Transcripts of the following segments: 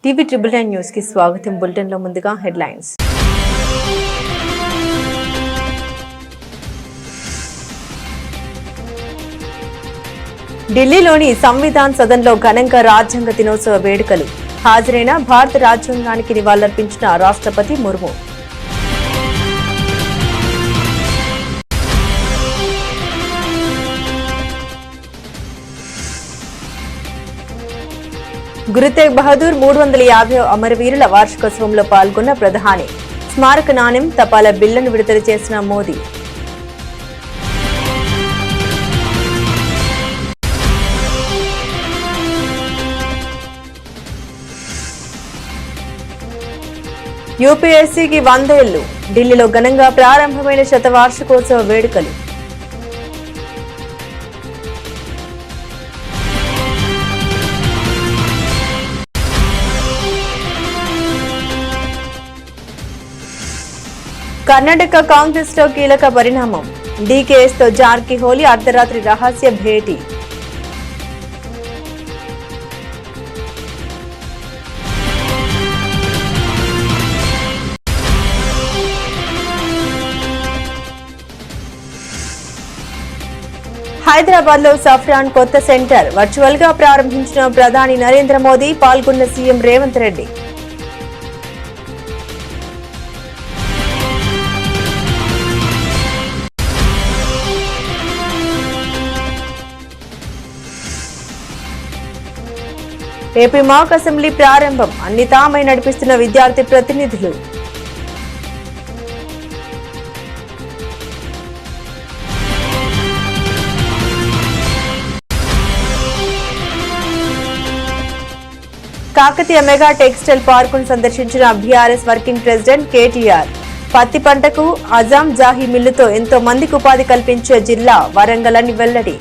TV ట్రిబుల్9 news కి స్వాగతం। Bulletin లో ముందుగా హెడ్లైన్స్। ఢిల్లీలోని సంవిధాన్ సదన్లో ఘనంగా రాజ్యాంగ దినోత్సవ వేడుకలు। హాజరైన భారత రాజ్యాంగానికి నివాళులర్పించిన రాష్ట్రపతి ముర్ము। గురు తేగ్ బహదూర్ 350వ అమరవీరుల వార్షికోత్సవంలో పాల్గొన్న ప్రధాని। స్మారక నాణ్యం తపాలా బిళ్లను విడుదల చేసిన మోదీ। యూపీఎస్సీకి 100 ఏళ్లు। ఢిల్లీలో ఘనంగా ప్రారంభమైన శతవార్షికోత్సవ వేడుకలు। కర్ణాటక కాంగ్రెస్ లో కీలక పరిణామం। డీకేఎస్ తో జార్కిహోలీ అర్ధరాత్రి రహస్య భేటీ। హైదరాబాద్ లో సఫ్రాన్ కొత్త సెంటర్ వర్చువల్ గా ప్రారంభించిన ప్రధాని నరేంద్ర మోదీ, పాల్గొన్న సీఎం రేవంత్ రెడ్డి। ఏపీ మాక్ అసెంబ్లీ ప్రారంభం, అన్ని తామై నడిపిస్తున్న విద్యార్థి ప్రతినిధులు। కాకతీయ మెగా టెక్స్టైల్ పార్కును సందర్శించిన బీఆర్ఎస్ వర్కింగ్ ప్రెసిడెంట్ కేటీఆర్। పత్తి పంటకు అజాం జాహీ మిల్లుతో ఎంతో మందికి ఉపాధి కల్పించే జిల్లా వరంగల్ అని వెల్లడి।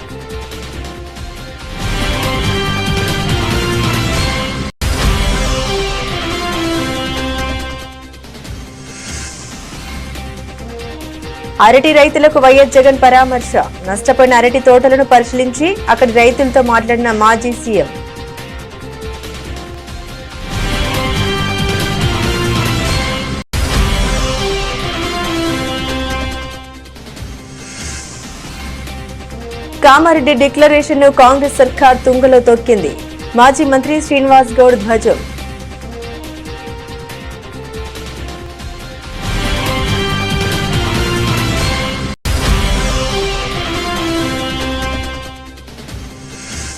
అరటి రైతులకు వైఎస్ జగన్ పరామర్శ। నష్టపోయిన అరటి తోటలను పరిశీలించి అక్కడి రైతులతో మాట్లాడిన మాజీ సీఎం। కామారెడ్డి డిక్లరేషన్ ను కాంగ్రెస్ సర్కార్ తుంగలో తొక్కింది। మాజీ మంత్రి శ్రీనివాస్ గౌడ్ ధ్వజం।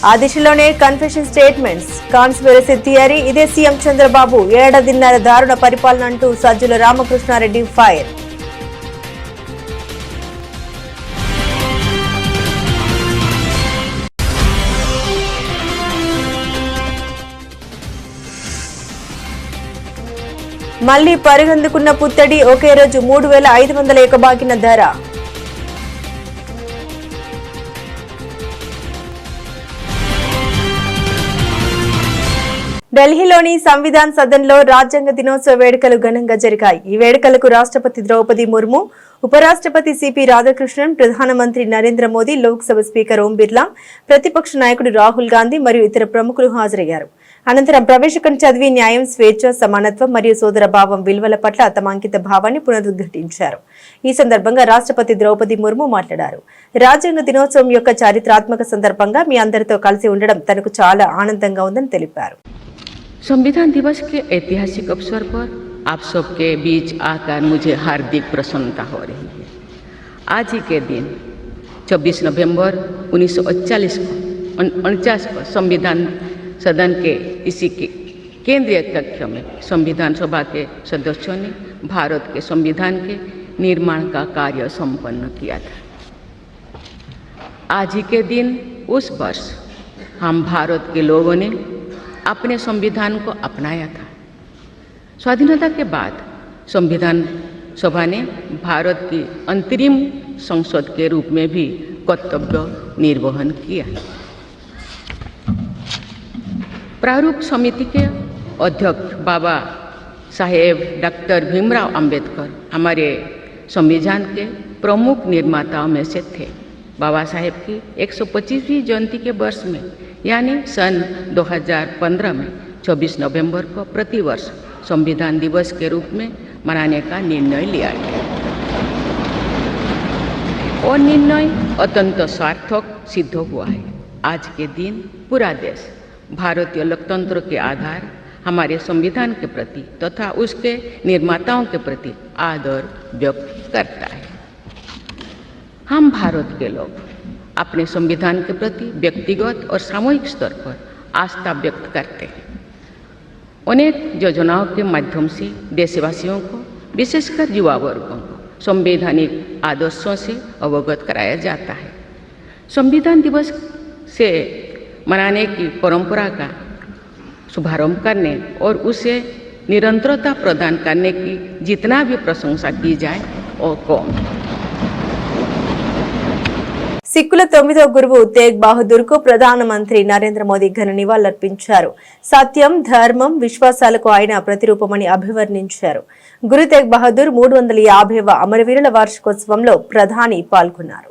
ఆ దిశలోనే కన్ఫెషన్ స్టేట్మెంట్స్, కాన్స్పిరసీ థియరీ, ఇదే సీఎం చంద్రబాబు, ఏడాదిన్నర దారుణ పరిపాలన అంటూ సజ్జల రామకృష్ణారెడ్డి ఫైర్। మళ్లీ పరిగెందుకున్న పుత్తడి, ఒకే రోజు 3500 ఎకబాకిన ధర। ఢిల్లీలోని సంవిధాన్ సదన్లో రాజ్యాంగ దినోత్సవ వేడుకలు ఘనంగా జరిగాయి। ఈ వేడుకలకు రాష్ట్రపతి ద్రౌపది ముర్ము, ఉపరాష్ట్రపతి సిపి రాధాకృష్ణన్, ప్రధానమంత్రి నరేంద్ర మోదీ, లోక్సభ స్పీకర్ ఓం బిర్లా, ప్రతిపక్ష నాయకుడు రాహుల్ గాంధీ మరియు ఇతర ప్రముఖులు హాజరయ్యారు। అనంతరం ప్రవేశకం చదివి న్యాయం, స్వేచ్ఛ, సమానత్వం మరియు సోదర భావం విలువల పట్ల తమ అంకిత భావాన్ని పునరుద్ఘాటించారు। ఈ సందర్భంగా రాష్ట్రపతి ద్రౌపది ముర్ము మాట్లాడారు। రాజ్యాంగ దినోత్సవం యొక్క చారిత్రాత్మక సందర్భంగా మీ అందరితో కలిసి ఉండడం తనకు చాలా ఆనందంగా ఉందని తెలిపారు। संविधान दिवस के ऐतिहासिक अवसर पर आप सबके बीच आकर मुझे हार्दिक प्रसन्नता हो रही है। आज ही के दिन 24 नवंबर 1949 को संविधान सदन के इसी के केंद्रीय कक्ष में संविधान सभा के सदस्यों ने भारत के संविधान के निर्माण का कार्य संपन्न किया था। आज ही के दिन उस वर्ष हम भारत के लोगों ने अपने संविधान को अपनाया था। स्वाधीनता के बाद संविधान सभा ने भारत की अंतरिम संसद के रूप में भी कर्तव्य निर्वहन किया। प्रारूप समिति के अध्यक्ष बाबा साहेब डॉक्टर भीमराव अंबेडकर हमारे संविधान के प्रमुख निर्माताओं में से थे। बाबा साहेब की 125वीं जयंती के वर्ष में यानी सन 2015 में 24 नवंबर को प्रतिवर्ष संविधान दिवस के रूप में मनाने का निर्णय लिया गया और निर्णय अत्यंत सार्थक सिद्ध हुआ है। आज के दिन पूरा देश भारतीय लोकतंत्र के आधार हमारे संविधान के प्रति तथा उसके निर्माताओं के प्रति आदर व्यक्त करता है। हम भारत के लोग अपने संविधान के प्रति व्यक्तिगत और सामूहिक स्तर पर आस्था व्यक्त करते हैं। अनेक योजनाओं के माध्यम से देशवासियों को, विशेषकर युवा वर्गों को संवैधानिक आदर्शों से अवगत कराया जाता है। संविधान दिवस से मनाने की परंपरा का शुभारंभ करने और उसे निरंतरता प्रदान करने की जितना भी प्रशंसा की जाए और कम। సిక్కుల 9వ గురువు తేగ్ బహదూర్ కు ప్రధానమంత్రి నరేంద్ర మోదీ ఘన నివాళులర్పించారు. సత్యం, ధర్మం, విశ్వాసాలకు ఆయన ప్రతిరూపమని అభివర్ణించారు. గురు తేగ్ బహదూర్ 350వ అమరవీరుల వార్షికోత్సవంలో ప్రధాని పాల్గొన్నారు.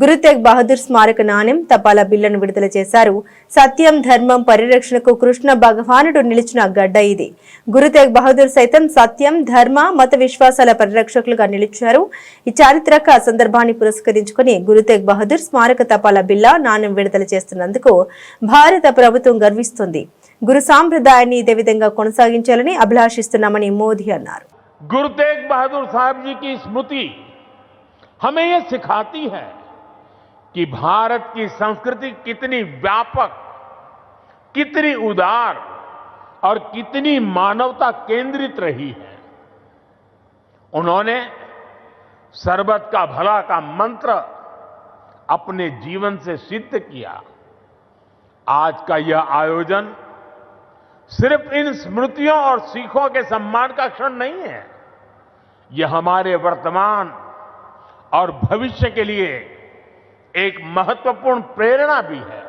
గురు తేగ్ బహదూర్ స్మారక నాణ్యం, తపాలా బిళ్లను విడుదల చేశారు. సత్యం, ధర్మం పరిరక్షణకు కృష్ణ భగవానుడు నిలిచిన గడ్డ ఇది. గురు తేగ్ బహదూర్ సైతం సత్యం, ధర్మ, మత విశ్వాసాల పరిరక్షకులుగా నిలిచారు. ఈ చారిత్రక సందర్భాన్ని పురస్కరించుకుని గురు తేగ్ బహదూర్ స్మారక తపాలా బిళ్ల నాణ్యం విడుదల చేస్తున్నందుకు భారత ప్రభుత్వం గర్విస్తుంది. గురు సాంప్రదాయాన్ని ఇదే విధంగా కొనసాగించాలని అభిలాషిస్తున్నామని మోదీ అన్నారు. गुरु तेग बहादुर साहब जी की स्मृति हमें ये सिखाती है कि भारत की संस्कृति कितनी व्यापक, कितनी उदार और कितनी मानवता केंद्रित रही है। उन्होंने सर्वत का भला का मंत्र अपने जीवन से सिद्ध किया। आज का यह आयोजन सिर्फ इन स्मृतियों और सीखों के सम्मान का क्षण नहीं है, यह हमारे वर्तमान और भविष्य के लिए एक महत्वपूर्ण प्रेरणा भी है।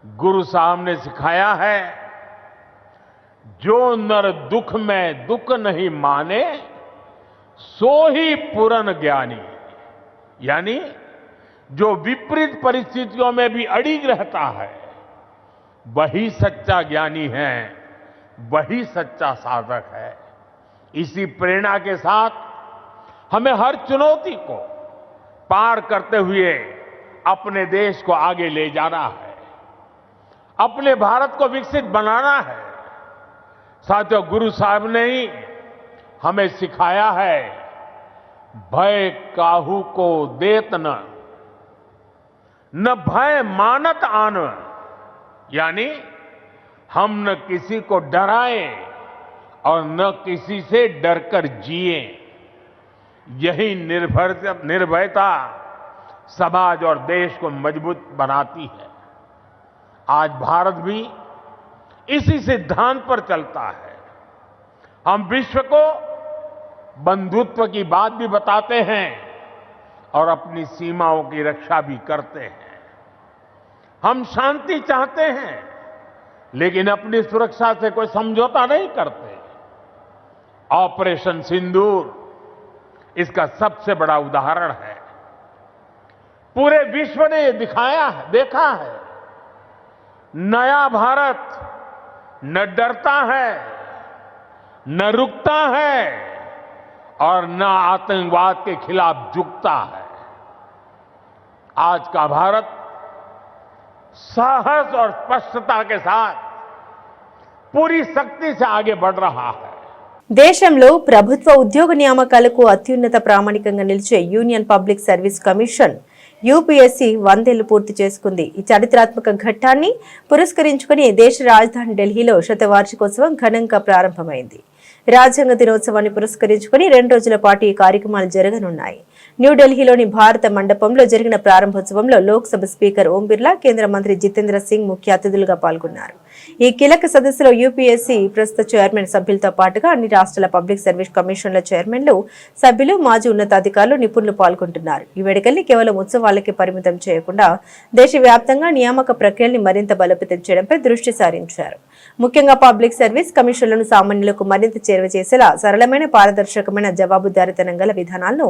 गुरु साहब ने सिखाया है, जो नर दुख में दुख नहीं माने सो ही पूर्ण ज्ञानी, यानी जो विपरीत परिस्थितियों में भी अड़िग रहता है वही सच्चा ज्ञानी है, वही सच्चा साधक है। इसी प्रेरणा के साथ हमें हर चुनौती को पार करते हुए अपने देश को आगे ले जाना है, अपने भारत को विकसित बनाना है। साथियों, गुरु साहब ने ही हमें सिखाया है, भय काहू को देत न भय मानत आन, यानी हम न किसी को डराएं और न किसी से डरकर जिए। यही निर्भयता समाज और देश को मजबूत बनाती है। आज भारत भी इसी सिद्धांत पर चलता है। हम विश्व को बंधुत्व की बात भी बताते हैं और अपनी सीमाओं की रक्षा भी करते हैं। हम शांति चाहते हैं लेकिन अपनी सुरक्षा से कोई समझौता नहीं करते। ऑपरेशन सिंदूर इसका सबसे बड़ा उदाहरण है। पूरे विश्व ने ये देखा है, नया भारत न डरता है, न रुकता है और न आतंकवाद के खिलाफ झुकता है। आज का भारत साहस और स्पष्टता के साथ पूरी शक्ति से आगे बढ़ रहा है। దేశంలో ప్రభుత్వ ఉద్యోగ నియామకాలకు అత్యున్నత ప్రామాణికంగా నిలిచే union public service commission UPSC 100 ఏళ్లు పూర్తి చేసుకుంది. ఈ చారిత్రాత్మక ఘట్టాన్ని పురస్కరించుకుని దేశ రాజధాని ఢిల్లీలో శతవార్షికోత్సవం ఘనంగా ప్రారంభమైంది. రాజ్యాంగ దినోత్సవాన్ని పురస్కరించుకుని 2 రోజుల పాటు ఈ కార్యక్రమాలు జరగనున్నాయి. న్యూఢిల్లీలోని భారత మండపంలో జరిగిన ప్రారంభోత్సవంలో లోక్సభ స్పీకర్ ఓం బిర్లా, కేంద్ర మంత్రి జితేంద్ర సింగ్ ముఖ్య అతిథులుగా పాల్గొన్నారు. ఈ కీలక సదస్సులో యూపీఎస్సీ ప్రస్తుత చైర్మన్ సభ్యులతో పాటుగా అన్ని రాష్ట్రాల పబ్లిక్ సర్వీస్ కమిషన్ల చైర్మన్లు, సభ్యులు, మాజీ ఉన్నతాధికారులు, నిపుణులు పాల్గొంటున్నారు. ఈ వేడుకల్ని కేవలం ఉత్సవాలకే పరిమితం చేయకుండా దేశవ్యాప్తంగా నియామక ప్రక్రియల్ని మరింత బలోపేతం చేయడంపై దృష్టి సారించారు. ముఖ్యంగా పబ్లిక్ సర్వీస్ కమిషన్లను సామాన్యులకు మరింత చేరువ చేసేలా సరళమైన, పారదర్శకమైన, జవాబుదారీతనం గల విధానాలను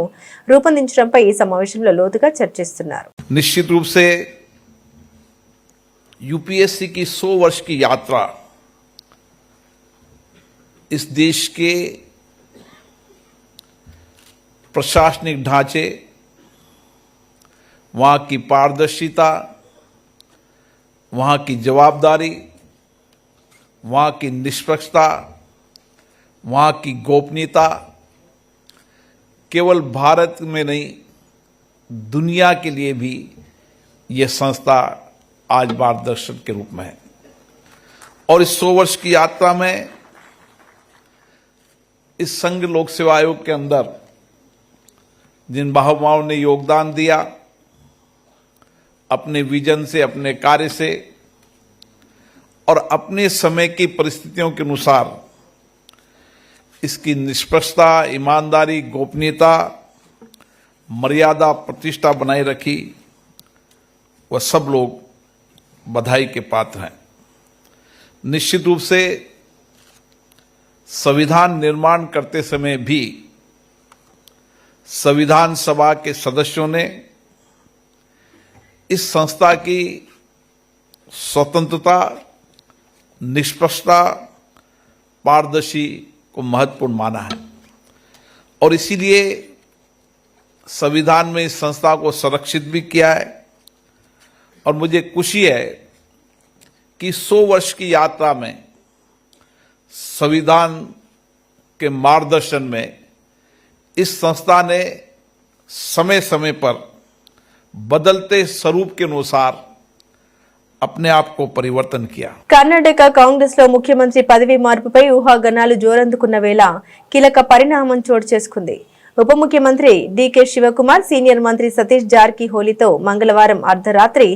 రూపొందించడంపై ఈ సమావేశంలో లోతుగా చర్చిస్తున్నారు. निश्चित रूप से यूपीएससी की 100 वर्ष की यात्रा इस देश के प्रशासनिक ढांचे, वहाँ की पारदर्शिता, वहाँ की जवाबदारी, वहाँ की निष्पक्षता, वहाँ की गोपनीयता केवल भारत में नहीं, दुनिया के लिए भी ये संस्था आज मार्गदर्शन के रूप में है। और इस 100 वर्ष की यात्रा में इस संघ लोक सेवा आयोग के अंदर जिन महानुभावों ने योगदान दिया, अपने विजन से, अपने कार्य से और अपने समय की परिस्थितियों के अनुसार इसकी निष्पक्षता, ईमानदारी, गोपनीयता, मर्यादा, प्रतिष्ठा बनाए रखी, वह सब लोग बधाई के पात्र हैं। निश्चित रूप से संविधान निर्माण करते समय भी संविधान सभा के सदस्यों ने इस संस्था की स्वतंत्रता, निष्पक्षता, पारदर्शी को महत्वपूर्ण माना है और इसीलिए संविधान में इस संस्था को संरक्षित भी किया है। और मुझे खुशी है कि 100 वर्ष की यात्रा में संविधान के मार्गदर्शन में इस संस्था ने समय समय पर बदलते स्वरूप के अनुसार अपने आप को परिवर्तन किया। కర్ణాటక కాంగ్రెస్ లో ముఖ్యమంత్రి పదవి మార్పుపై ఊహాగానాలు జోరందుకున్న వేళ కీలక పరిణామం చోటు చేసుకుంది. ఉప ముఖ్యమంత్రి డీకే శివకుమార్ సీనియర్ మంత్రి సతీష్ జార్కిహోలీతో మంగళవారం అర్ధరాత్రి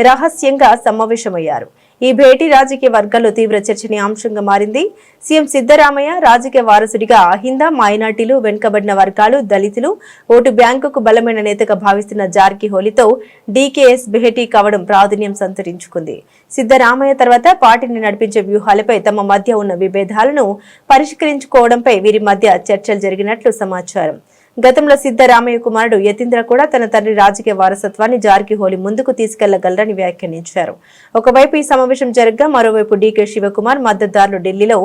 రహస్యంగా సమావేశమయ్యారు. ఈ భేటీ రాజకీయ వర్గాల్లో తీవ్ర చర్చనీయాంశంగా మారింది. సీఎం సిద్ధరామయ్య రాజకీయ వారసుడిగా హిందా, మైనార్టీలు, వెనుకబడిన వర్గాలు, దళితులు ఓటు బ్యాంకుకు బలమైన నేతగా భావిస్తున్న జార్కిహోలీతో డీకేఎస్ భేటీ కావడం ప్రాధాన్యం సంతరించుకుంది. సిద్ధరామయ్య తర్వాత పార్టీని నడిపించే వ్యూహాలపై తమ మధ్య ఉన్న విభేదాలను పరిష్కరించుకోవడంపై వీరి మధ్య చర్చలు జరిగినట్లు సమాచారం. గతంలో సిద్ధరామయ్య కుమారుడు యతీంద్ర కూడా తన తండ్రి రాజకీయ వారసత్వాన్ని జార్కిహోలీ ముందుకు తీసుకెళ్లగలరని వ్యాఖ్యానించారు. ఒకవైపు ఈ సమావేశం జరగగా మరోవైపు డీకే శివకుమార్ మద్దతుదారులు ఢిల్లీలో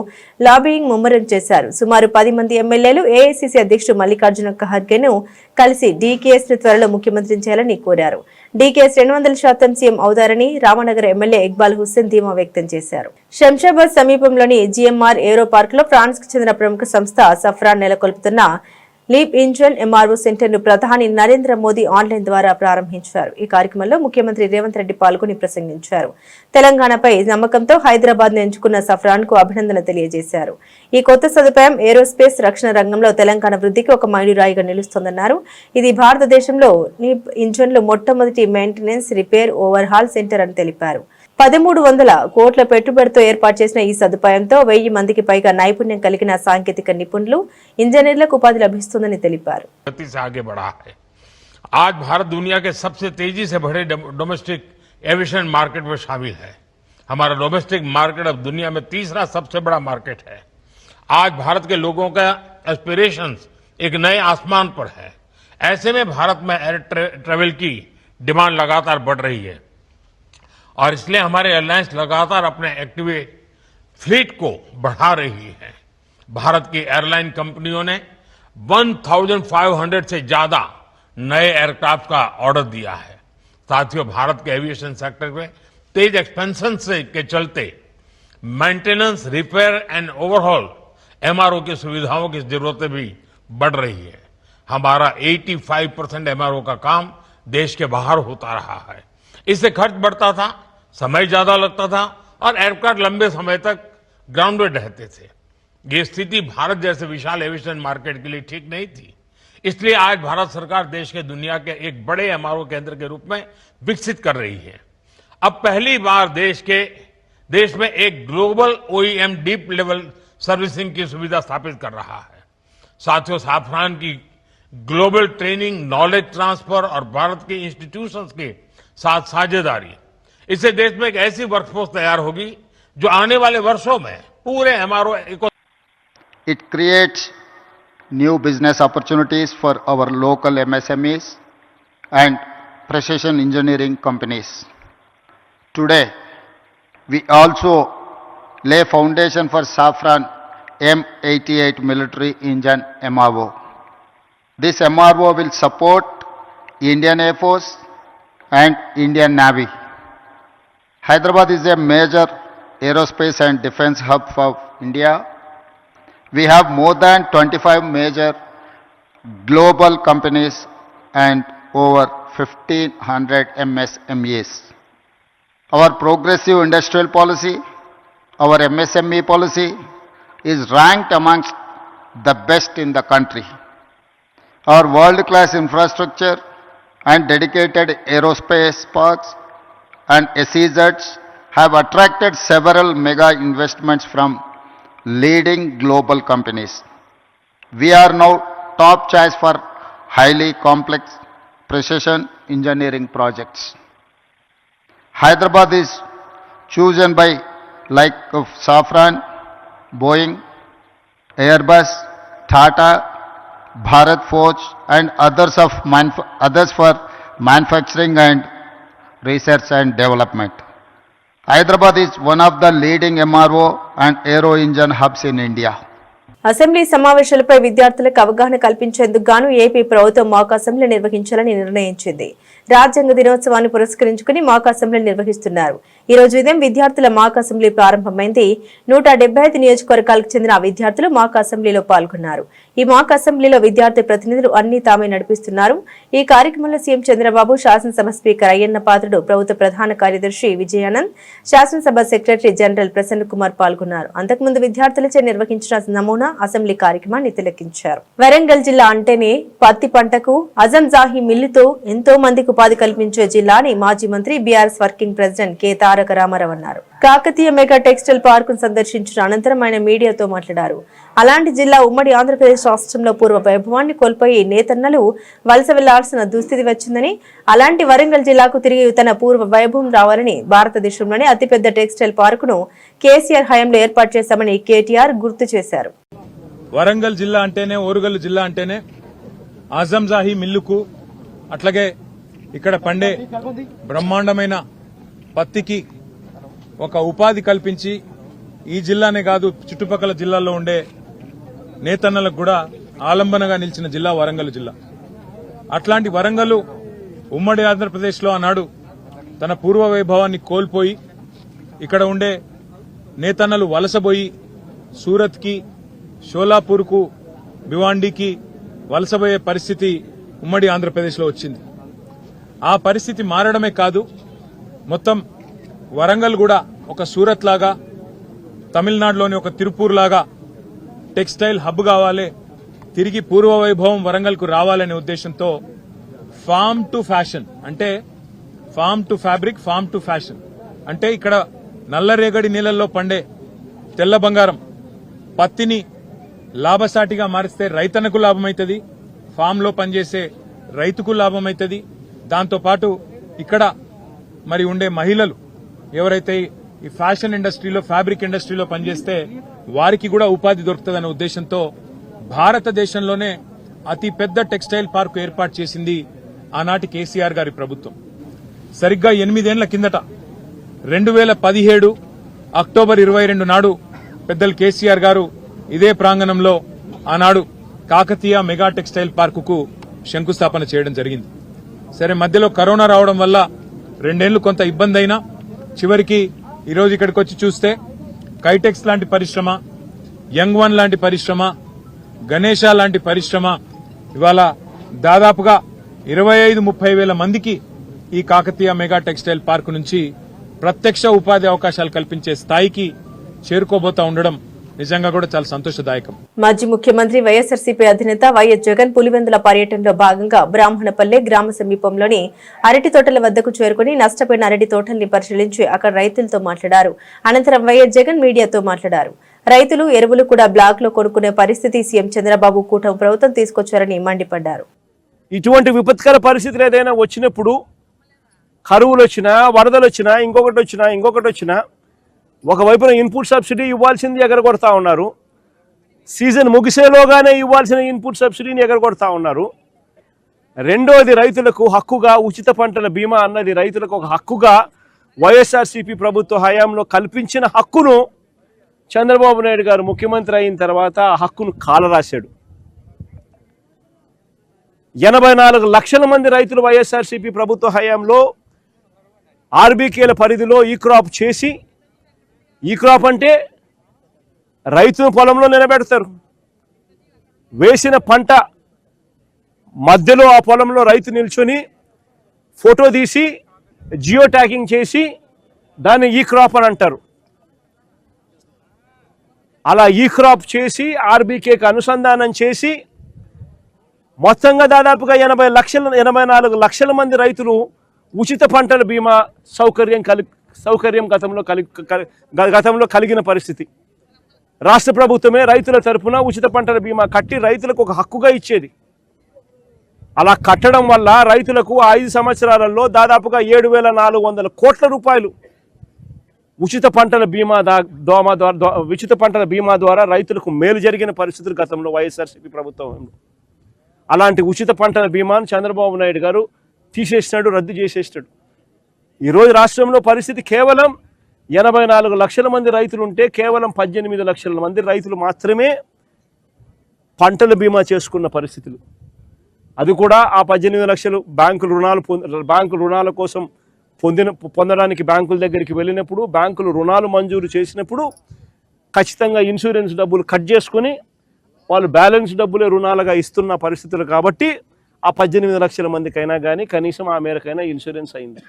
లాబియింగ్ ముమ్మరం చేశారు. సుమారు 10 మంది ఎమ్మెల్యేలు ఏఐసీసీ అధ్యక్షుడు మల్లికార్జున ఖర్గేను కలిసి డీకేఎస్ ను త్వరలో ముఖ్యమంత్రిని చేయాలని కోరారు. డీకేఎస్ 200% సీఎం అవుతారని రామనగర్ ఎమ్మెల్యే ఇక్బాల్ హుస్సేన్ ధీమా వ్యక్తం చేశారు. శంషాబాద్ సమీపంలోని జిఎంఆర్ ఏరో పార్క్ లో ఫ్రాన్స్ కు చెందిన ప్రముఖ సంస్థ సఫ్రాన్ నెలకొల్పుతున్న లీప్ ఇంజన్ ఎంఆర్ఓ సెంటర్ ను ప్రధాని నరేంద్ర మోదీ ఆన్లైన్ ద్వారా ప్రారంభించారు. ఈ కార్యక్రమంలో ముఖ్యమంత్రి రేవంత్ రెడ్డి పాల్గొని ప్రసంగించారు. తెలంగాణపై నమ్మకంతో హైదరాబాద్ ను ఎంచుకున్న సఫ్రాన్ కు అభినందన తెలియజేశారు. ఈ కొత్త సదుపాయం ఏరోస్పేస్ రక్షణ రంగంలో తెలంగాణ వృద్ధికి ఒక మైలురాయిగా నిలుస్తోందన్నారు. ఇది భారతదేశంలో లీప్ ఇంజన్ లో మొట్టమొదటి మెయింటెనెన్స్, రిపేర్, ఓవర్హాల్ సెంటర్ అని తెలిపారు. 1300 కోట్ల పెట్టుబడితో ఏర్పాటు చేసిన ఈ సదుపాయంతో 1000 మందికి పైగా నైపుణ్యం కలిగిన సాంకేతిక నిపుణులు, ఇంజనీర్లకు ఉపాధి లభిస్తుందని తెలిపారు. आज भारत दुनिया के सबसे तेजी से बढ़े डोमेस्टिक एविएशन मार्केट में शामिल है। हमारा डोमेस्टिक मार्केट अब दुनिया में तीसरा सबसे बड़ा मार्केट है। आज भारत के लोगों का एस्पिरेशंस एक नए आसमान पर है। ऐसे में भारत में एयर ट्रेवल की डिमांड लगातार बढ़ रही है और इसलिए हमारे एयरलाइंस लगातार अपने एक्टिव फ्लीट को बढ़ा रही है। भारत की एयरलाइन कंपनियों ने 1500 से ज्यादा नए एयरक्राफ्ट का ऑर्डर दिया है। साथियों, भारत के एविएशन सेक्टर में तेज एक्सपेंशन के चलते maintenance, repair and overhaul MRO की सुविधाओं की जरूरतें भी बढ़ रही है। हमारा 85% एमआरओ का काम देश के बाहर होता रहा है। इससे खर्च बढ़ता था, समय ज्यादा लगता था और एयरक्राफ्ट लंबे समय तक ग्राउंडेड रहते थे। ये स्थिति भारत जैसे विशाल एविएशन मार्केट के लिए ठीक नहीं थी। इसलिए आज भारत सरकार देश के दुनिया के एक बड़े एमआरओ केंद्र के रूप में विकसित कर रही है। अब पहली बार देश में एक global OEM deep level servicing की सुविधा स्थापित कर रहा है। साथियों, साफरान की ग्लोबल ट्रेनिंग, नॉलेज ट्रांसफर और भारत के इंस्टीट्यूशंस के साथ साझेदारी, इससे देश में एक ऐसी वर्कफोर्स तैयार होगी जो आने वाले वर्षों में पूरे MRO It creates new business opportunities for our local MSMEs and precision engineering companies. Today, we also lay foundation for Safran M88 military engine MRO. This MRO will support Indian Air Force and Indian Navy. Hyderabad is a major aerospace and defense hub for India. We have more than 25 major global companies and over 1,500 MSMEs. Our progressive industrial policy, our MSME policy is ranked amongst the best in the country. Our world-class infrastructure and dedicated aerospace parks and SEZs have attracted several mega investments from leading global companies. We are now top choice for highly complex precision engineering projects. Hyderabad is chosen by like of Safran, Boeing, Airbus, Tata, Bharat Forge and others for manufacturing and research and development. Hyderabad is one of the leading MRO and aero engine hubs in India. Assembly సమావేశాలపై విద్యార్థులకు అవగాహన కల్పించేందుకు గాను AP ప్రభుత్వం మాక్ assembly నిర్వహించాలని నిర్ణయించింది. రాజ్యాంగ దినోత్సవాన్ని పురస్కరించుకుని మాక్ అసెంబ్లీ నిర్వహిస్తున్నారు. ఈ రోజు ఉదయం విద్యార్థుల మాక్ అసెంబ్లీ ప్రారంభమైంది. 175 నియోజకవర్గాలకు చెందిన విద్యార్థులు మాక్ అసెంబ్లీలో పాల్గొన్నారు. ఈ మాక్ అసెంబ్లీలో విద్యార్థి ప్రతినిధులు అన్ని తామే నడిపిస్తున్నారు. ఈ కార్యక్రమంలో సీఎం చంద్రబాబు, శాసనసభ స్పీకర్ అయ్యన్న పాత్రుడు, ప్రభుత్వ ప్రధాన కార్యదర్శి విజయానంద్, శాసనసభ సెక్రటరీ జనరల్ ప్రసన్న కుమార్ పాల్గొన్నారు. అంతకుముందు విద్యార్థులచే నిర్వహించిన నమూనా అసెంబ్లీ కార్యక్రమాన్ని తిలకించారు. వరంగల్ జిల్లా అంటేనే పత్తి పంటకు, అజంజాహి మిల్లుతో ఎంతో మందికి ఉపాధి కల్పించే జిల్లా అని మాజీ మంత్రి బీఆర్ఎస్ వర్కింగ్ ప్రెసిడెంట్ కె తారక రామారావు అన్నారు. కాకతీయ మెగా టెక్స్టైల్ పార్కును సందర్శించిన అనంతరం ఆయన మీడియాతో మాట్లాడారు. అలాంటి జిల్లా ఉమ్మడి ఆంధ్రప్రదేశ్ రాష్ట్రంలో పూర్వ వైభవాన్ని కోల్పోయి నేతన్నలు వలస వెళ్లాల్సిన దుస్థితి వచ్చిందని, అలాంటి వరంగల్ జిల్లాకు తిరిగి తన పూర్వ వైభవం రావాలని భారతదేశంలోనే అతిపెద్ద టెక్స్టైల్ పార్కును కేసీఆర్ హయాంలో ఏర్పాటు చేశామని కేటీఆర్ గుర్తు చేశారు. వరంగల్ జిల్లా అంటేనే, ఓరుగల్లు జిల్లా అంటేనే ఆజంజాహి మిల్లుకు, అట్లాగే ఇక్కడ పండే బ్రహ్మాండమైన పత్తికి ఒక ఉపాధి కల్పించి ఈ జిల్లానే కాదు చుట్టుపక్కల జిల్లాల్లో ఉండే నేతన్నలకు కూడా ఆలంబనగా నిలిచిన జిల్లా వరంగల్ జిల్లా. అట్లాంటి వరంగల్ ఉమ్మడి ఆంధ్రప్రదేశ్లో ఆనాడు తన పూర్వ వైభవాన్ని కోల్పోయి ఇక్కడ ఉండే నేతన్నలు వలసపోయి సూరత్కి, షోలాపూర్కు, భివాండికి వలసపోయే పరిస్థితి ఉమ్మడి ఆంధ్రప్రదేశ్లో వచ్చింది. ఆ పరిస్థితి మారడమే కాదు, మొత్తం వరంగల్ కూడా ఒక సూరత్ లాగా, తమిళనాడులోని ఒక తిరుపూర్ లాగా టెక్స్టైల్ హబ్ కావాలి, తిరిగి పూర్వ వైభవం వరంగల్కు రావాలనే ఉద్దేశంతో ఫార్మ్ టు ఫ్యాషన్ అంటే farm to fabric, farm to fashion అంటే ఇక్కడ నల్లరేగడి నీళ్లలో పండే తెల్ల బంగారం పత్తిని లాభసాటిగా మారిస్తే రైతన్నకు లాభమైతుంది, ఫామ్ లో పనిచేసే రైతుకు లాభమైతుంది. దాంతోపాటు ఇక్కడ మరి ఉండే మహిళలు ఎవరైతే ఈ ఫ్యాషన్ ఇండస్ట్రీలో, ఫ్యాబ్రిక్ ఇండస్ట్రీలో పనిచేస్తే వారికి కూడా ఉపాధి దొరుకుతుందనే ఉద్దేశంతో భారతదేశంలోనే అతి పెద్ద టెక్స్టైల్ పార్కు ఏర్పాటు చేసింది ఆనాటి కేసీఆర్ గారి ప్రభుత్వం. సరిగ్గా 8 ఏళ్ల కిందట 2017 అక్టోబర్ 22 నాడు పెద్దలు కేసీఆర్ గారు ఇదే ప్రాంగణంలో ఆనాడు కాకతీయ మెగా టెక్స్టైల్ పార్కుకు శంకుస్థాపన చేయడం జరిగింది. సరే, మధ్యలో కరోనా రావడం వల్ల 2 ఏళ్లు కొంత ఇబ్బంది అయినా చివరికి ఈరోజు ఇక్కడికి వచ్చి చూస్తే కైటెక్స్ లాంటి పరిశ్రమ, యంగ్ వన్ లాంటి పరిశ్రమ, గణేష లాంటి పరిశ్రమ ఇవాళ దాదాపుగా 25-30 వేల మందికి ఈ కాకతీయ మెగా టెక్స్టైల్ పార్కు నుంచి ప్రత్యక్ష ఉపాధి అవకాశాలు కల్పించే స్థాయికి చేరుకోబోతా ఉండడం నిజంగా కూడా చాలా సంతోషదాయకం. మాజీ ముఖ్యమంత్రి వైఎస్ఆర్సీపీ అధినేత వైఎస్ జగన్ పులివెందుల పర్యటనలో భాగంగా బ్రాహ్మణపల్లె గ్రామ సమీపంలోని అరటి తోటల వద్దకు చేరుకుని నష్టపోయిన అరటి తోటల్ని పరిశీలించి అక్కడ రైతులతో మాట్లాడారు. అనంతరం వైఎస్ జగన్ మీడియాతో మాట్లాడారు. రైతులు ఎరువులు కూడా బ్లాక్ లో కొనుక్కునే పరిస్థితి సీఎం చంద్రబాబు కూటమి ప్రభుత్వం తీసుకొచ్చారని మండిపడ్డారు. ఇటువంటి విపత్కర పరిస్థితులు ఏదైనా వచ్చినప్పుడు, కరువులు వచ్చినా, వరదలు వచ్చినా, ఇంకొకటి వచ్చినా ఒకవైపున ఇన్పుట్ సబ్సిడీ ఇవ్వాల్సింది ఎగరగొడతా ఉన్నారు. సీజన్ ముగిసేలోగానే ఇవ్వాల్సిన ఇన్పుట్ సబ్సిడీని ఎగరగొడతా ఉన్నారు. రెండోది, రైతులకు హక్కుగా ఉచిత పంటల బీమా అన్నది రైతులకు ఒక హక్కుగా వైఎస్ఆర్సీపీ ప్రభుత్వ హయాంలో కల్పించిన హక్కును చంద్రబాబు నాయుడు గారు ముఖ్యమంత్రి అయిన తర్వాత ఆ హక్కును కాలరాశాడు. 84 లక్షల మంది రైతులు వైఎస్ఆర్సీపీ ప్రభుత్వ హయాంలో ఆర్బీకేల పరిధిలో ఈ క్రాప్ చేసి, ఈ క్రాప్ అంటే రైతును పొలంలో నిలబెడతారు. వేసిన పంట మధ్యలో ఆ పొలంలో రైతు నిల్చొని ఫోటో తీసి జియో ట్యాగింగ్ చేసి దాన్ని ఈ క్రాప్ అని అంటారు. అలా ఈ క్రాప్ చేసి ఆర్బీకేకి అనుసంధానం చేసి మొత్తంగా దాదాపుగా 84 లక్షల మంది రైతులు ఉచిత పంటల బీమా సౌకర్యం గతంలో కలిగిన పరిస్థితి. రాష్ట్ర ప్రభుత్వమే రైతుల తరఫున ఉచిత పంటల బీమా కట్టి రైతులకు ఒక హక్కుగా ఇచ్చేది. అలా కట్టడం వల్ల రైతులకు 5 సంవత్సరాలలో దాదాపుగా 7,400 కోట్ల రూపాయలు ఉచిత పంటల బీమా ద్వారా రైతులకు మేలు జరిగిన పరిస్థితులు గతంలో వైఎస్ఆర్సీపీ ప్రభుత్వం. అలాంటి ఉచిత పంటల బీమాను చంద్రబాబు నాయుడు గారు తీసేసినాడు, రద్దు చేసేసినాడు. ఈరోజు రాష్ట్రంలో పరిస్థితి కేవలం 84 లక్షల మంది రైతులు ఉంటే కేవలం 18 లక్షల మంది రైతులు మాత్రమే పంటల బీమా చేసుకున్న పరిస్థితులు. అది కూడా ఆ 18 లక్షలు బ్యాంకు రుణాల కోసం పొందడానికి బ్యాంకుల దగ్గరికి వెళ్ళినప్పుడు, బ్యాంకులు రుణాలు మంజూరు చేసినప్పుడు ఖచ్చితంగా ఇన్సూరెన్స్ డబ్బులు కట్ చేసుకుని వాళ్ళు బ్యాలెన్స్ డబ్బులే రుణాలుగా ఇస్తున్న పరిస్థితులు. కాబట్టి ఆ 18 లక్షల మందికైనా కానీ కనీసం ఆ మేరకైనా ఇన్సూరెన్స్ అయింది.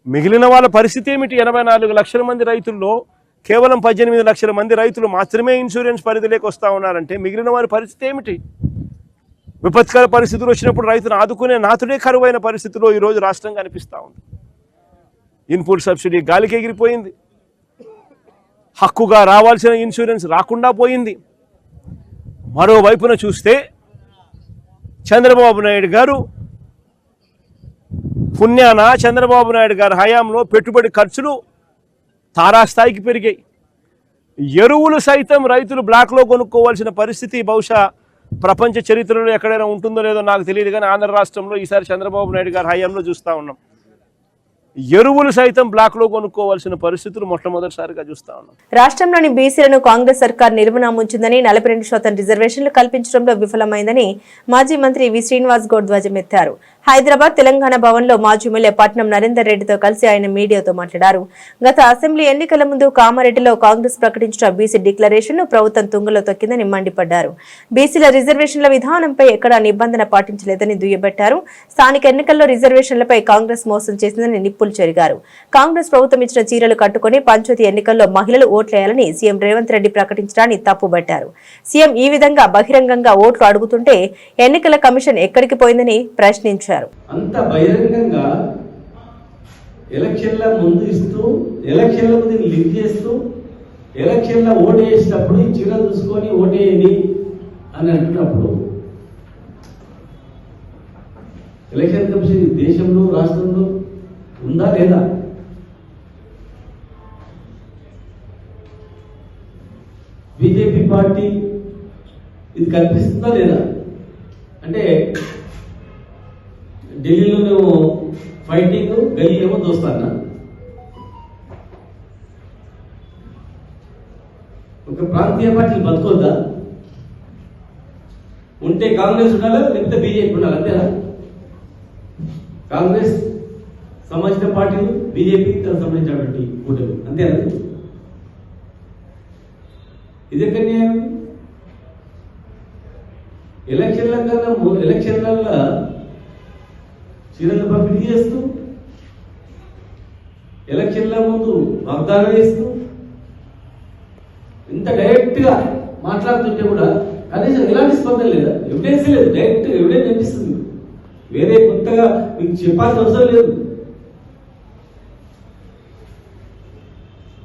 మిగిలిన వాళ్ళ పరిస్థితి ఏమిటి? 84 లక్షల మంది రైతుల్లో కేవలం 18 లక్షల మంది రైతులు మాత్రమే ఇన్సూరెన్స్ పరిధిలోకి వస్తూ ఉన్నారంటే మిగిలిన వారి పరిస్థితి ఏమిటి? విపత్కర పరిస్థితులు వచ్చినప్పుడు రైతును ఆదుకునే నాతుడే కరువైన పరిస్థితిలో ఈరోజు రాష్ట్రం కనిపిస్తూ ఉంది. ఇన్పుట్ సబ్సిడీ గాలికి ఎగిరిపోయింది. హక్కుగా రావాల్సిన ఇన్సూరెన్స్ రాకుండా పోయింది. మరోవైపున చూస్తే చంద్రబాబు నాయుడు గారు పుణ్యాన చంద్రబాబు నాయుడు గారి హయాంలో పెట్టుబడి ఖర్చులు తారాస్థాయికి పెరిగాయి. ఎరువులు సైతం రైతులు బ్లాక్లో కొనుక్కోవాల్సిన పరిస్థితి బహుశా ప్రపంచ చరిత్రలో ఎక్కడైనా ఉంటుందో లేదో నాకు తెలియదు, కానీ ఆంధ్ర రాష్ట్రంలో ఈసారి చంద్రబాబు నాయుడు గారి హయాంలో చూస్తూ ఉన్నాం. ఎరువులు సైతం బ్లాక్లో కొనుక్కోవాల్సిన పరిస్థితులు మొట్టమొదటిసారిగా చూస్తా ఉన్నాం. రాష్ట్రంలోని బీసీలను కాంగ్రెస్ సర్కార్ నిర్మూలముంచిందని 42% రిజర్వేషన్లు కల్పించడంలో విఫలమైందని మాజీ మంత్రి వి శ్రీనివాస్ గౌడ్ ధ్వజమెత్తారు. హైదరాబాద్ తెలంగాణ భవన్లో మాజీ ఎమ్మెల్యే పట్నం నరేందర్ రెడ్డితో కలిసి ఆయన మీడియాతో మాట్లాడారు. గత అసెంబ్లీ ఎన్నికల ముందు కామారెడ్డిలో కాంగ్రెస్ ప్రకటించిన బీసీ డిక్లరేషన్ ను ప్రభుత్వం తుంగలో తొక్కిందని మండిపడ్డారు. బీసీల రిజర్వేషన్ల విధానంపై ఎక్కడా నిబంధన పాటించలేదని దుయ్యబట్టారు. స్థానిక ఎన్నికల్లో రిజర్వేషన్లపై కాంగ్రెస్ మోసం చేసిందని నిప్పులు చెరిగారు. కాంగ్రెస్ ప్రభుత్వం ఇచ్చిన చీరలు కట్టుకుని పంచాయతీ ఎన్నికల్లో మహిళలు ఓట్లేయాలని సీఎం రేవంత్ రెడ్డి ప్రకటించడాన్ని తప్పుబట్టారు. సీఎం ఈ విధంగా బహిరంగంగా ఓట్లు అడుగుతుంటే ఎన్నికల కమిషన్ ఎక్కడికి పోయిందని ప్రశ్నించారు. అంత బహిరంగంగా ఎలక్షన్ల ముందు ఇస్తూ, ఎలక్షన్ల ముందు లింక్ చేస్తూ, ఎలక్షన్ల ఓటు వేసేటప్పుడు ఈ చీర చూసుకొని ఓటేయండి అని అంటున్నప్పుడు ఎలక్షన్ కమిషన్ దేశంలో రాష్ట్రంలో ఉందా లేదా? బీజేపీ పార్టీ ఇది కల్పిస్తుందా లేదా? అంటే ఢిల్లీలోనేమో ఫైటింగ్, గల్లీలో దోస్తానా? ఒక ప్రాంతీయ పార్టీలు బతుకోద్దా? ఉంటే కాంగ్రెస్ ఉండాలా, లేకపోతే బీజేపీ ఉండాలి, అంతేనా? కాంగ్రెస్ సంబంధించిన పార్టీలు, బీజేపీ తనకు సంబంధించినటువంటి కూటమి, అంతేనా? ఇది ఎక్కడ న్యాయం? ఎలక్షన్లలో చీరలు పంపిణీ చేస్తూ, ఎలక్షన్ల ముందు వాగ్దానం చేస్తూ, ఇంత డైరెక్ట్ గా మాట్లాడుతుంటే కూడా కనీసం ఎలాంటి స్పందన లేదా? ఎవిడెన్స్ లేదు, డైరెక్ట్ ఎవిడెన్స్ అనిపిస్తుంది. వేరే కొత్తగా మీకు చెప్పాల్సిన అవసరం లేదు.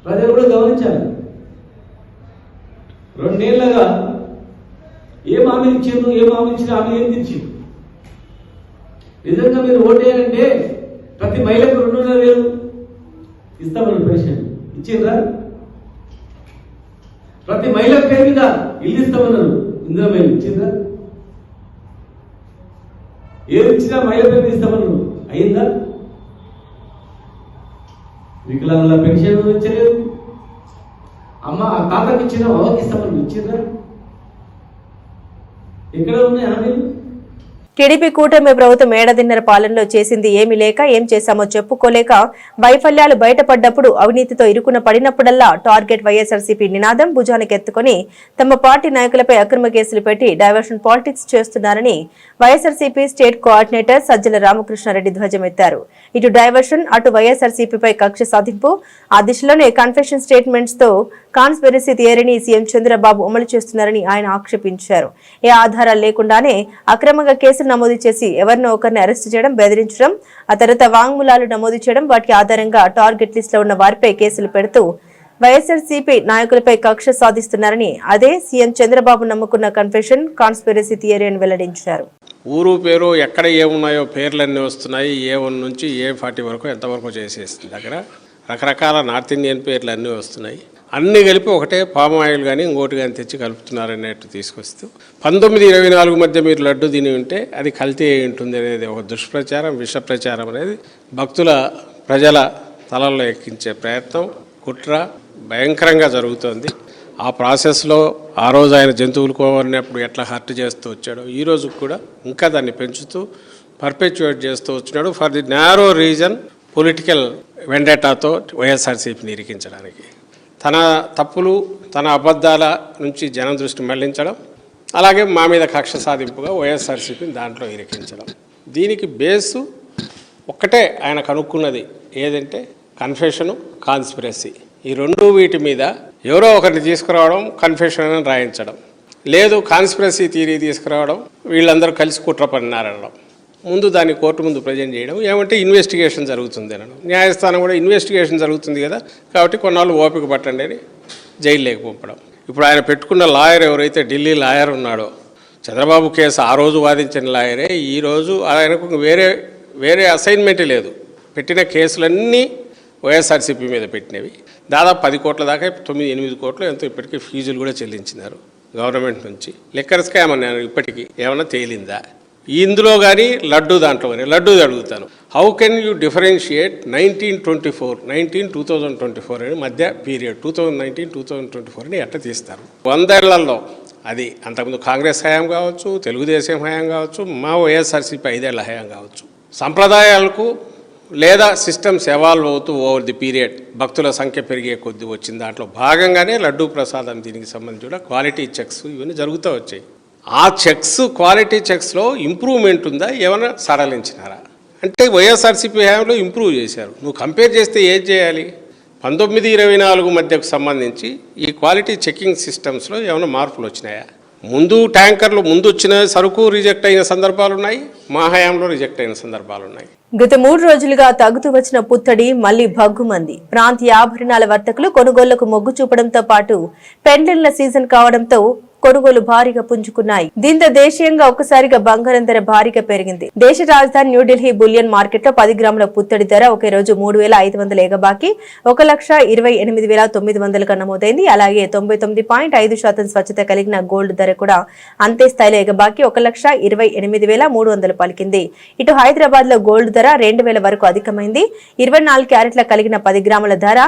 ప్రజలు కూడా గమనించాలి. 2 ఏళ్లుగా ఏం హామీ ఇచ్చారు, ఏం హామీ ఇచ్చిన హామీ ఏం తెచ్చి? నిజంగా మీరు ఓటేయాలంటే ప్రతి మహిళకు 2,500 ఇస్తామని పెన్షన్ ఇచ్చిండ్రా? ప్రతి మహిళ పేరు మీద ఇల్లు ఇస్తామన్నారు, ఇందులో మహిళ ఇచ్చిండ్రా? ఏది ఇచ్చినా మహిళ పేరు ఇస్తామన్నారు, అయిందా? వికలాంగుల పెన్షన్ ఇచ్చలేదు, అమ్మ ఆ తాతకి ఇచ్చిన అవ్వకి ఇస్తామని ఇచ్చిందా? ఎక్కడ ఉన్నాయి హామీలు? టీడీపీ కూటమి ప్రభుత్వం ఏడాదిన్నర పాలనలో చేసింది ఏమీ లేక ఏం చేశామో చెప్పుకోలేక వైఫల్యాలు బయటపడ్డప్పుడు అవినీతితో ఇరుకున పడినప్పుడల్లా టార్గెట్ వైఎస్ఆర్సీపీ నినాదం భుజానికి ఎత్తుకుని తమ పార్టీ నాయకులపై అక్రమ కేసులు పెట్టి డైవర్షన్ పాలిటిక్స్ చేస్తున్నారని వైఎస్ఆర్సీపీ స్టేట్ కోఆర్డినేటర్ సజ్జల రామకృష్ణారెడ్డి ధ్వజమెత్తారు. ఇటు డైవర్షన్ అటు వైఎస్ఆర్సీపీపై కక్ష సాధింపు ఆ దిశలోనే కన్ఫెషన్ స్టేట్మెంట్స్ తో కాన్స్పిరసీ థియరీని సీఎం చంద్రబాబు అమలు చేస్తున్నారని ఆయన ఆక్షేపించారు. ఏ ఆధారాలు లేకుండానే అక్రమంగా కేసులు నమోదు చేసి ఎవరినో ఒకరిని అరెస్టు చేయడం, బెదిరించడం, ఆ తర్వాత వాంగ్మూలాలు నమోదు చేయడం, వాటి ఆధారంగా టార్గెట్ లిస్ట్ లో ఉన్న వారిపై కేసులు పెడుతూ వైఎస్ఆర్సీపీ నాయకులపై కక్ష సాధిస్తున్నారని అదే సీఎం చంద్రబాబు నమ్ముకున్న కన్ఫెషన్ కాన్స్పిరసీ థియరీ అని వెల్లడించారు. ఊరు పేరు ఎక్కడ ఏమున్నాయో పేర్లన్నీ వస్తున్నాయి. A1 నుంచి A40 వరకు ఎంతవరకు చేసేసింది. దగ్గర రకరకాల నార్త్ ఇండియన్ పేర్లు అన్నీ వస్తున్నాయి. అన్నీ కలిపి ఒకటే పామ్ ఆయిల్ కానీ ఇంకోటి కానీ తెచ్చి కలుపుతున్నారనేట్టు తీసుకొస్తూ 19-24 మధ్య మీరు లడ్డు తిని ఉంటే అది కల్తీ అయి ఉంటుంది అనేది ఒక దుష్ప్రచారం, విష ప్రచారం అనేది భక్తుల ప్రజల తలల్లో ఎక్కించే ప్రయత్నం, కుట్ర భయంకరంగా జరుగుతోంది. ఆ ప్రాసెస్లో ఆ రోజు ఆయన జంతువులు కోవరినప్పుడు ఎట్లా హర్ట్ చేస్తూ వచ్చాడో ఈ రోజు కూడా ఇంకా దాన్ని పెంచుతూ పర్పెచ్యుయేట్ చేస్తూ వచ్చినాడు for the narrow reason political వెండేటాతో వైఎస్ఆర్సీపీని ఇరికించడానికి. తన తప్పులు, తన అబద్ధాల నుంచి జనం దృష్టి మళ్లించడం, అలాగే మా మీద కక్ష సాధింపుగా వైఎస్ఆర్సీపీని దాంట్లో ఇరికించడం. దీనికి బేసు ఒక్కటే ఆయన కనుక్కున్నది ఏదంటే కన్ఫెషను, కాన్స్పిరసీ. ఈ రెండు వీటి మీద ఎవరో ఒకరిని తీసుకురావడం, కన్ఫెషన్ అని రాయించడం, లేదు కాన్స్పిరసీ థియరీ తీసుకురావడం, వీళ్ళందరూ కలిసి కుట్ర పన్నారనడం, ముందు దాన్ని కోర్టు ముందు ప్రజెంట్ చేయడం, ఏమంటే ఇన్వెస్టిగేషన్ జరుగుతుంది అనడం. న్యాయస్థానం కూడా ఇన్వెస్టిగేషన్ జరుగుతుంది కదా కాబట్టి కొన్నాళ్ళు ఓపిక పట్టండి అని జైల్లోకి పంపడం. ఇప్పుడు ఆయన పెట్టుకున్న లాయర్ ఎవరైతే ఢిల్లీ లాయర్ ఉన్నాడో, చంద్రబాబు కేసు ఆ రోజు వాదించిన లాయరే ఈరోజు ఆయనకు వేరే అసైన్మెంటే లేదు. పెట్టిన కేసులన్నీ వైఎస్ఆర్సీపీ మీద పెట్టినవి. దాదాపు 10 కోట్ల దాకా 9-8 కోట్లు ఎంతో ఇప్పటికీ ఫీజులు కూడా చెల్లించినారు గవర్నమెంట్ నుంచి. లిక్కర్ స్కామ్ అన్నారు, ఇప్పటికీ ఏమన్నా తేలిందా? ఇందులో కానీ లడ్డు దాంట్లో కానీ లడ్డు అడుగుతాను. హౌ కెన్ యూ డిఫరెన్షియేట్ 2024 అని మధ్య పీరియడ్ 2019-2024 అని ఎట్లా తీస్తారు? 100 ఏళ్లలో అది అంతకుముందు కాంగ్రెస్ హయాం కావచ్చు, తెలుగుదేశం హయాం కావచ్చు, మా వైఎస్ఆర్సీపీ 5 ఏళ్ల హయాం కావచ్చు. సంప్రదాయాలకు లేదా సిస్టమ్స్ ఎవాల్వ్ అవుతూ ఓవర్ ది పీరియడ్ భక్తుల సంఖ్య పెరిగే కొద్దీ వచ్చిన దాంట్లో భాగంగానే లడ్డూ ప్రసాదం దీనికి సంబంధించి కూడా క్వాలిటీ చెక్స్ ఇవన్నీ జరుగుతూ వచ్చాయి. ఆ చెక్స్, క్వాలిటీ చెక్స్లో ఇంప్రూవ్మెంట్ ఉందా, ఏమైనా సడలించినారా అంటే వైఎస్ఆర్సీపీ హయాంలో ఇంప్రూవ్ చేశారు. నువ్వు కంపేర్ చేస్తే ఏం చేయాలి? 19-24 మధ్యకు సంబంధించి ఈ క్వాలిటీ చెకింగ్ సిస్టమ్స్లో ఏమైనా మార్పులు వచ్చినాయా? ముందు ట్యాంకర్లు ముందు వచ్చిన సరుకు రిజెక్ట్ అయిన సందర్భాలు ఉన్నాయి, మా హయాంలో రిజెక్ట్ అయిన సందర్భాలు ఉన్నాయి. గత 3 రోజులుగా తగ్గుతూ వచ్చిన పుత్తడి మళ్లీ భగ్గుమంది. ప్రాంతీయ ఆభరణాల వర్తకులు కొనుగోళ్లకు మొగ్గు చూపడంతో పాటు పెండెంట్ల సీజన్ కావడంతో కొనుగోలు భారీగా పుంజుకున్నాయి. దీంతో దేశీయంగా ఒక్కసారిగా బంగారం ధర భారీగా పెరిగింది. దేశ రాజధాని న్యూఢిల్లీ బులియన్ మార్కెట్ లో 10 గ్రాముల పుత్తడి ధర ఒకే రోజు 3,500 ఎగబాకి 1,28,900 నమోదైంది. అలాగే 99.5% స్వచ్ఛత కలిగిన గోల్డ్ ధర కూడా అంతే స్థాయిలో ఎగబాకి 1,28,300 పలికింది. ఇటు హైదరాబాద్ లో గోల్డ్ ధర 2,000 వరకు అధికమైంది. 24 క్యారెట్ల కలిగిన 10 గ్రాముల ధర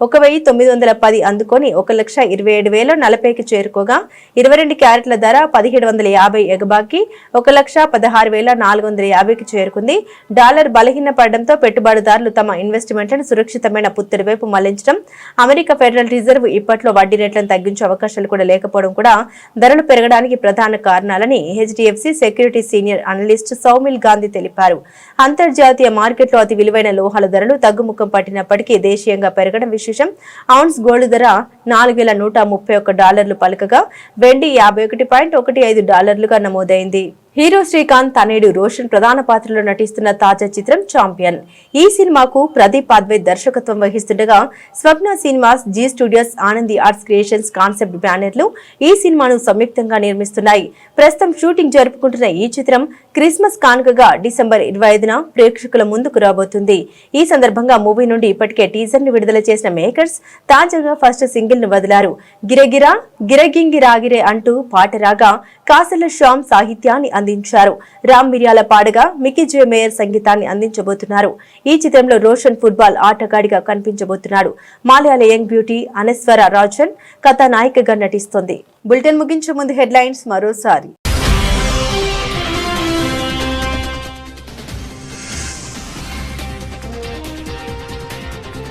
1,910 అందుకొని 1,27,040కి చేరుకోగా 22 క్యారెట్ల ధర 1,750 ఎగబాకి 1,16,450కి చేరుకుంది. డాలర్ బలహీనపడడంతో పెట్టుబడిదారులు తమ ఇన్వెస్ట్మెంట్లను సురక్షితమైన పుత్తడి వైపు మళ్లించడం, అమెరికా ఫెడరల్ రిజర్వ్ ఇప్పట్లో వడ్డీ రేట్లను తగ్గించే అవకాశాలు కూడా లేకపోవడం కూడా ధరలు పెరగడానికి ప్రధాన కారణాలని HDFC security senior analyst Saumil Gandhi తెలిపారు. అంతర్జాతీయ మార్కెట్లో అతి విలువైన లోహాల ధరలు తగ్గుముఖం పట్టినప్పటికీ దేశీయంగా పెరగడం విశేషం. ఔన్స్ గోల్డ్ ధర $4,131 పలకగా వెండి $51.15 నమోదైంది. హీరో శ్రీకాంత్ తనయుడు రోషన్ ప్రధాన పాత్రలో నటిస్తున్న తాజా చిత్రం ఛాంపియన్. ఈ సినిమాకు ప్రదీప్ అద్వైత్ దర్శకత్వం వహిస్తుండగా Swapna cinemas, Zee studios, Anandi arts creations concept బ్యానర్లు ఈ సినిమాను సంయుక్తంగా నిర్మిస్తున్నాయి. ప్రస్తుతం షూటింగ్ జరుపుకుంటున్న ఈ చిత్రం క్రిస్మస్ కానుకగా డిసెంబర్ 25న ప్రేక్షకుల ముందుకు రాబోతుంది. ఈ సందర్భంగా మూవీ నుండి ఇప్పటికే టీజర్ ని విడుదల చేసిన మేకర్స్ తాజాగా ఫస్ట్ సింగిల్ ను వదిలారు. గిరగిరా గిరగింగి రాగిరే అంటూ పాట రాగా కాసల శ్యామ్ సాహిత్యాన్ని అందించారు. రామ్ మిర్యాల పాడగా మికీ జే మేయర్ సంగీతాన్ని అందించబోతున్నారు. ఈ చిత్రంలో రోషన్ ఫుట్బాల్ ఆటగాడిగా కనిపించబోతున్నాడు. మలయాళ యంగ్ బ్యూటీ అనస్వర రాజన్ కథానాయికగా నటిస్తోంది. బులెటిన్ ముగించే ముందు హెడ్లైన్స్ మరోసారి.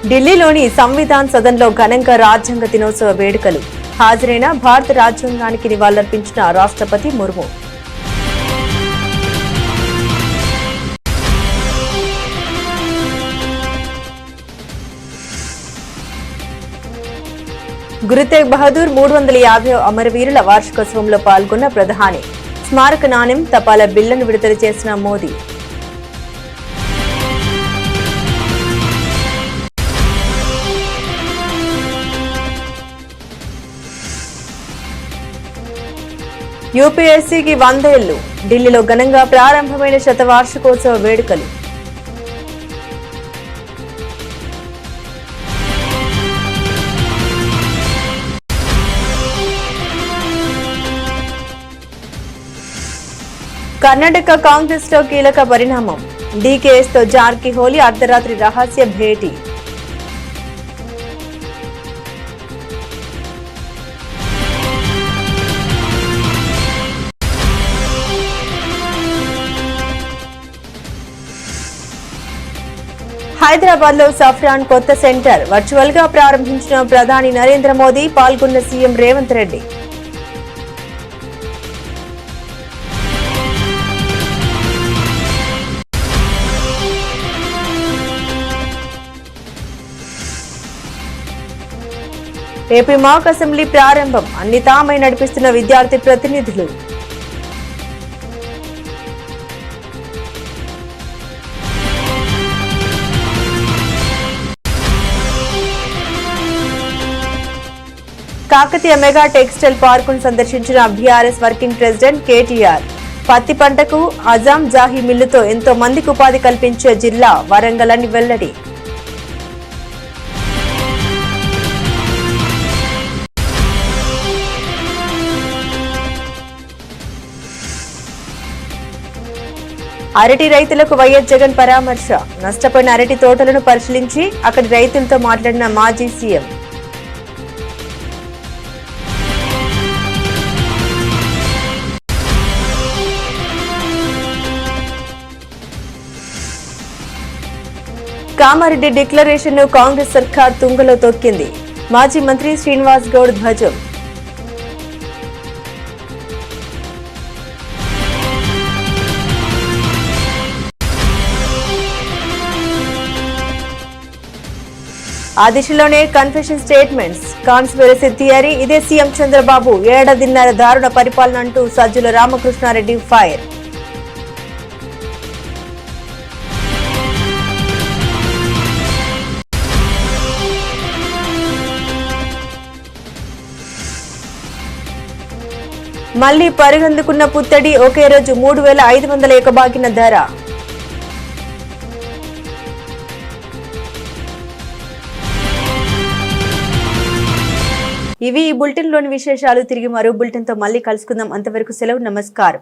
ఢిల్లీలోని సంవిధాన్ సదన్లో ఘనంగా రాజ్యాంగ దినోత్సవ వేడుకలు. హాజరైన భారత రాజ్యాంగానికి నివాళులర్పించిన రాష్ట్రపతి ముర్ము. గురు తేగ్ బహదూర్ 350వ అమరవీరుల వార్షికోత్సవంలో పాల్గొన్న ప్రధాని. స్మారక నాణ్యం తపాలా బిళ్లను విడుదల చేసిన మోదీ. యూపీఎస్సీకి 100 ఏళ్లు. ఢిల్లీలో ఘనంగా ప్రారంభమైన శతవార్షికోత్సవ వేడుకలు. కర్ణాటక కాంగ్రెస్ లో కీలక పరిణామం. డీకేఎస్ తో జార్కిహోలీ అర్ధరాత్రి రహస్య భేటీ. హైదరాబాద్ లో సఫ్రాన్ కొత్త సెంటర్ వర్చువల్ గా ప్రారంభించిన ప్రధాని నరేంద్ర మోదీ, పాల్గొన్న సీఎం రేవంత్ రెడ్డి. ఏపీ మాక్ అసెంబ్లీ ప్రారంభం. అన్ని తామై నడిపిస్తున్న విద్యార్థి ప్రతినిధులు. కాకతీయ మెగా టెక్స్టైల్ పార్కును సందర్శించిన బీఆర్ఎస్ వర్కింగ్ ప్రెసిడెంట్ కేటీఆర్. పత్తి పంటకు అజాం జాహీ మిల్లుతో ఎంతో మందికి ఉపాధి కల్పించే జిల్లా వరంగల్ అని వెల్లడి. అరటి రైతులకు వైఎస్ జగన్ పరామర్శ. నష్టపోయిన అరటి తోటలను పరిశీలించి అక్కడి రైతులతో మాట్లాడిన మాజీ సీఎం. కామారెడ్డి డిక్లరేషన్ ను కాంగ్రెస్ సర్కార్ తుంగలో తొక్కింది. మాజీ మంత్రి శ్రీనివాస్ గౌడ్ ధ్వజం. ఆ దిశలోనే కన్ఫెషన్ స్టేట్మెంట్స్. కాన్స్పిరసీ థియరీ ఇదే సీఎం చంద్రబాబు, ఏడాదిన్నర దారుణ పరిపాలన అంటూ సజ్జల రామకృష్ణారెడ్డి ఫైర్. మళ్లీ పరిగెందుకున్న పుత్తడి. ఒకే రోజు 3,500 ఎకబాకిన ధర. ఇవి ఈ బులెటిన్ లోని విశేషాలు. తిరిగి మరో బులెటిన్ తో మళ్ళీ కలుసుకుందాం. అంతవరకు సెలవు. నమస్కారం.